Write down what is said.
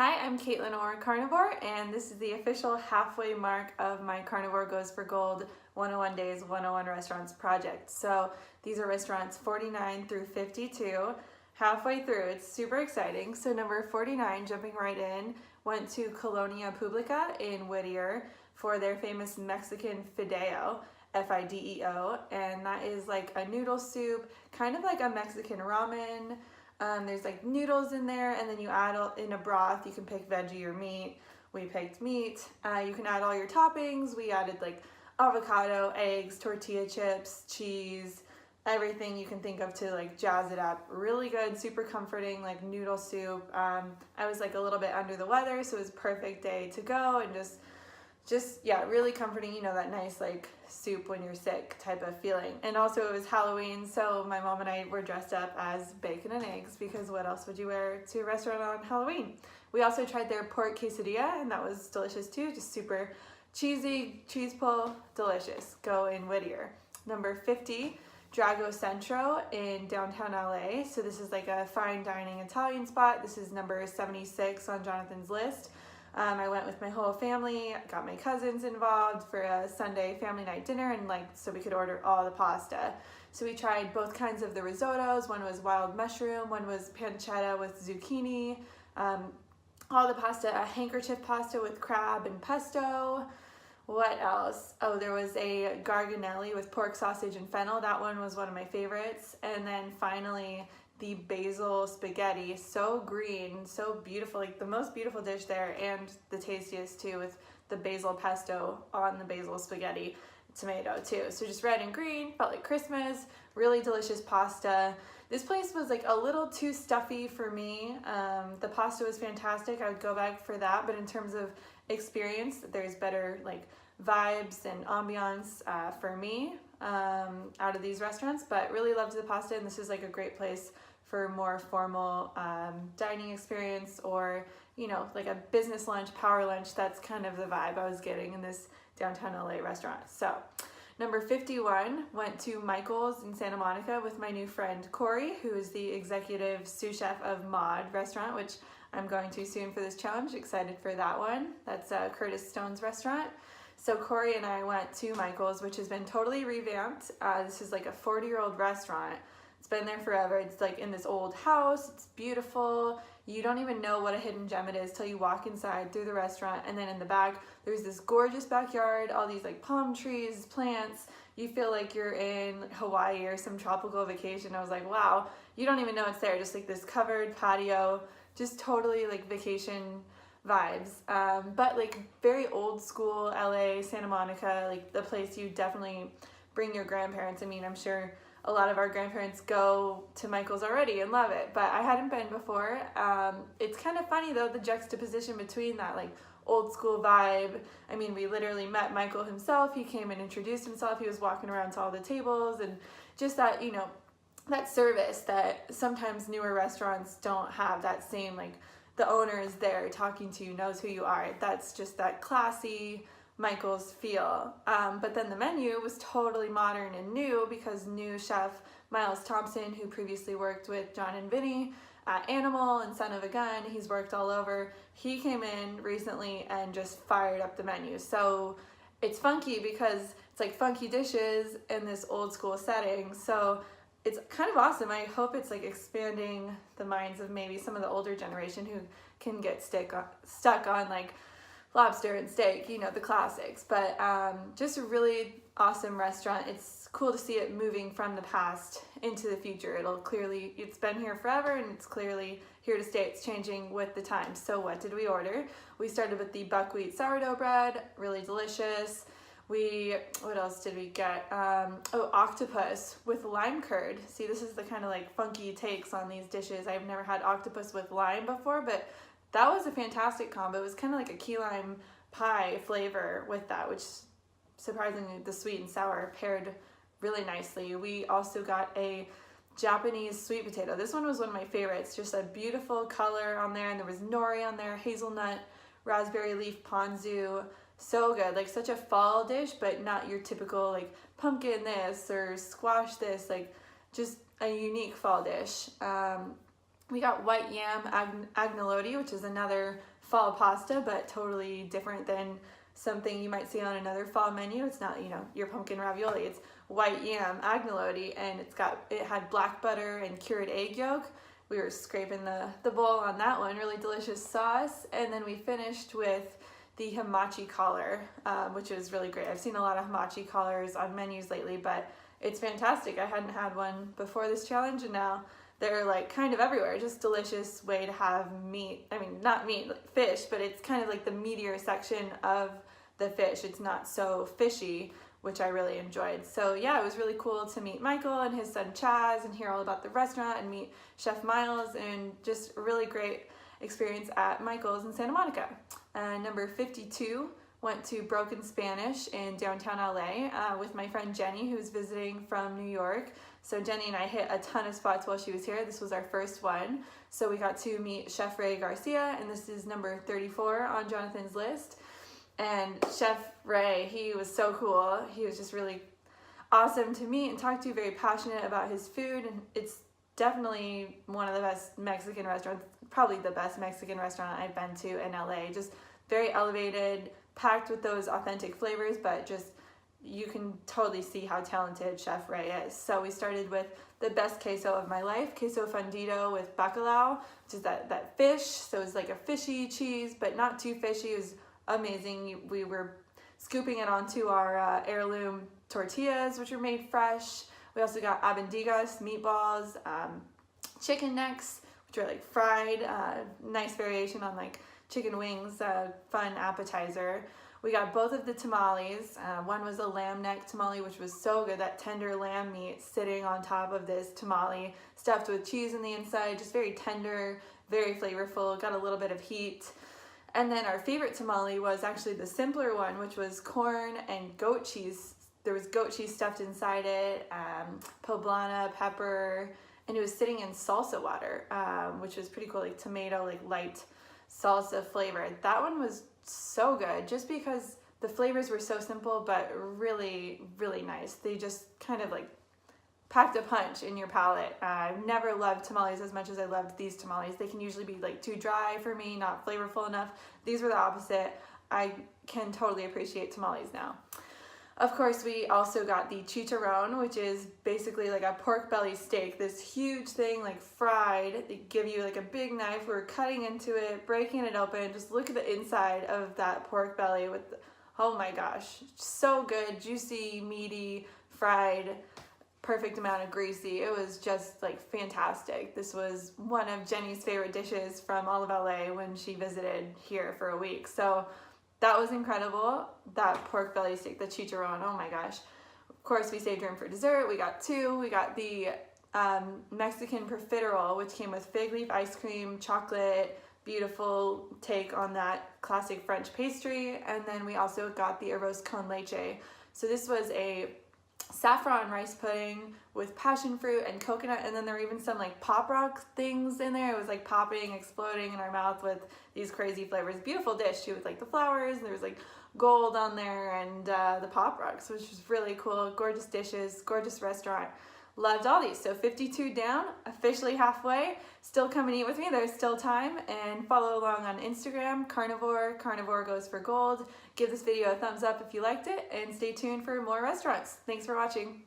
Hi, I'm Kaitlin or Carnivorr, and this is the official halfway mark of my Carnivorr Goes for Gold 101 Days, 101 Restaurants project. So these are restaurants 49 through 52. Halfway through, it's super exciting. So number 49, jumping right in, went to Colonia Publica in Whittier for their famous Mexican fideo, F-I-D-E-O, and that is like a noodle soup, kind of like a Mexican ramen. There's like noodles in there, and then you add in a broth. You can pick veggie or meat. We picked meat. You can add all your toppings. We added like avocado, eggs, tortilla chips, cheese, everything you can think of to like jazz it up. Really good, super comforting, like noodle soup. I was like a little bit under the weather, so it was a perfect day to go and just yeah, really comforting, you know, that nice like soup when you're sick type of feeling. And also it was Halloween, so my mom and I were dressed up as bacon and eggs, because what else would you wear to a restaurant on Halloween? We also tried their pork quesadilla, and that was delicious too, just super cheesy, cheese pull, delicious. Go in Whittier. Number 50, Drago Centro in downtown LA. So this is like a fine dining Italian spot. This is number 76 on Jonathan's list. I went with my whole family, got my cousins involved for a Sunday family night dinner, and like so we could order all the pasta. So we tried both kinds of the risottos. One was wild mushroom, one was pancetta with zucchini, all the pasta, a handkerchief pasta with crab and pesto. What else? Oh, there was a garganelli with pork sausage and fennel. That one was one of my favorites. And then finally, the basil spaghetti, so green, so beautiful, like the most beautiful dish there, and the tastiest too, with the basil pesto on the basil spaghetti tomato too. So just red and green, felt like Christmas, really delicious pasta. This place was like a little too stuffy for me. The pasta was fantastic, I would go back for that, but in terms of experience, there's better like vibes and ambiance for me out of these restaurants, but really loved the pasta, and this is like a great place for more formal dining experience, or you know, like a business lunch, power lunch. That's kind of the vibe I was getting in this downtown LA restaurant. So number 51, went to Michael's in Santa Monica with my new friend Corey, who is the executive sous chef of Mod restaurant, which I'm going to soon for this challenge. Excited for that one. That's Curtis Stone's restaurant. So Corey and I went to Michael's, which has been totally revamped. This is like a 40-year-old restaurant. It's been there forever. It's like in this old house. It's beautiful. You don't even know what a hidden gem it is till you walk inside through the restaurant. And then in the back, there's this gorgeous backyard, all these like palm trees, plants. You feel like you're in Hawaii or some tropical vacation. I was like, wow, you don't even know it's there. Just like this covered patio, just totally like vacation vibes. But like very old school LA, Santa Monica, like the place you definitely bring your grandparents. I mean, I'm sure a lot of our grandparents go to Michael's already and love it, but I hadn't been before. It's kind of funny though, the juxtaposition between that like old school vibe. I mean, we literally met Michael himself. He came and introduced himself. He was walking around to all the tables, and just that, you know, that service that sometimes newer restaurants don't have, that same like the owner is there talking to you, knows who you are. That's just that classy Michael's feel. But then the menu was totally modern and new, because new chef Miles Thompson, who previously worked with John and Vinny at Animal and Son of a Gun, he's worked all over. He came in recently and just fired up the menu. So it's funky because it's like funky dishes in this old school setting. So it's kind of awesome. I hope it's like expanding the minds of maybe some of the older generation who can get stuck on like lobster and steak, you know, the classics. But just a really awesome restaurant. It's cool to see it moving from the past into the future. It's been here forever, and it's clearly here to stay. It's changing with the times. So what did we order? We started with the buckwheat sourdough bread, really delicious. What else did we get? Oh, octopus with lime curd. See, this is the kind of like funky takes on these dishes. I've never had octopus with lime before, but that was a fantastic combo. It was kind of like a key lime pie flavor with that, which surprisingly the sweet and sour paired really nicely. We also got a Japanese sweet potato. This one was one of my favorites. Just a beautiful color on there, and there was nori on there, hazelnut, raspberry leaf ponzu. So good, like such a fall dish, but not your typical like pumpkin this or squash this, like just a unique fall dish. We got white yam agnolotti, which is another fall pasta, but totally different than something you might see on another fall menu. It's not, you know, your pumpkin ravioli. It's white yam agnolotti, and it had black butter and cured egg yolk. We were scraping the bowl on that one. Really delicious sauce. And then we finished with the hamachi collar, which is really great. I've seen a lot of hamachi collars on menus lately, but it's fantastic. I hadn't had one before this challenge, and now they're like kind of everywhere. Just delicious way to have meat. I mean, not meat, like fish, but it's kind of like the meatier section of the fish. It's not so fishy, which I really enjoyed. So yeah, it was really cool to meet Michael and his son Chaz and hear all about the restaurant and meet Chef Miles, and just a really great experience at Michael's in Santa Monica. Number 52 went to Broken Spanish in downtown LA with my friend Jenny, who's visiting from New York. So Jenny and I hit a ton of spots while she was here. This was our first one. So we got to meet Chef Ray Garcia, and this is number 34 on Jonathan's list. And Chef Ray, he was so cool. He was just really awesome to meet and talk to, very passionate about his food. And it's definitely one of the best Mexican restaurants, probably the best Mexican restaurant I've been to in LA. Just very elevated, packed with those authentic flavors, but just you can totally see how talented Chef Ray is. So we started with the best queso of my life, queso fundido with bacalao, which is that fish. So it's like a fishy cheese, but not too fishy. It was amazing. We were scooping it onto our heirloom tortillas, which were made fresh. We also got abundigas, meatballs, chicken necks, which are like fried, nice variation on like chicken wings, fun appetizer. We got both of the tamales. One was a lamb neck tamale, which was so good, that tender lamb meat sitting on top of this tamale, stuffed with cheese on the inside, just very tender, very flavorful, got a little bit of heat. And then our favorite tamale was actually the simpler one, which was corn and goat cheese. There was goat cheese stuffed inside it, poblano, pepper, and it was sitting in salsa water, which was pretty cool, like tomato, like light salsa flavor. That one was so good just because the flavors were so simple, but really, really nice. They just kind of like packed a punch in your palate. I've never loved tamales as much as I loved these tamales. They can usually be like too dry for me, not flavorful enough. These were the opposite. I can totally appreciate tamales now. Of course, we also got the chicharron, which is basically like a pork belly steak, this huge thing like fried. They give you like a big knife. We're cutting into it, breaking it open. Just look at the inside of that pork belly with, oh my gosh, so good, juicy, meaty, fried, perfect amount of greasy. It was just like fantastic. This was one of Jenny's favorite dishes from all of LA when she visited here for a week. So that was incredible. That pork belly steak, the chicharron, oh my gosh. Of course, we saved room for dessert. We got two. We got the Mexican profiterole, which came with fig leaf ice cream, chocolate, beautiful take on that classic French pastry. And then we also got the arroz con leche. So this was a saffron rice pudding with passion fruit and coconut, and then there were even some like pop rock things in there. It was like popping, exploding in our mouth with these crazy flavors. Beautiful dish too, with like the flowers, and there was like gold on there, and the pop rocks, which was really cool. Gorgeous dishes, gorgeous restaurant. Loved all these. So 52 down, officially halfway. Still come and eat with me, there's still time. And follow along on Instagram, Carnivorr. Carnivorr goes for gold. Give this video a thumbs up if you liked it, and stay tuned for more restaurants. Thanks for watching.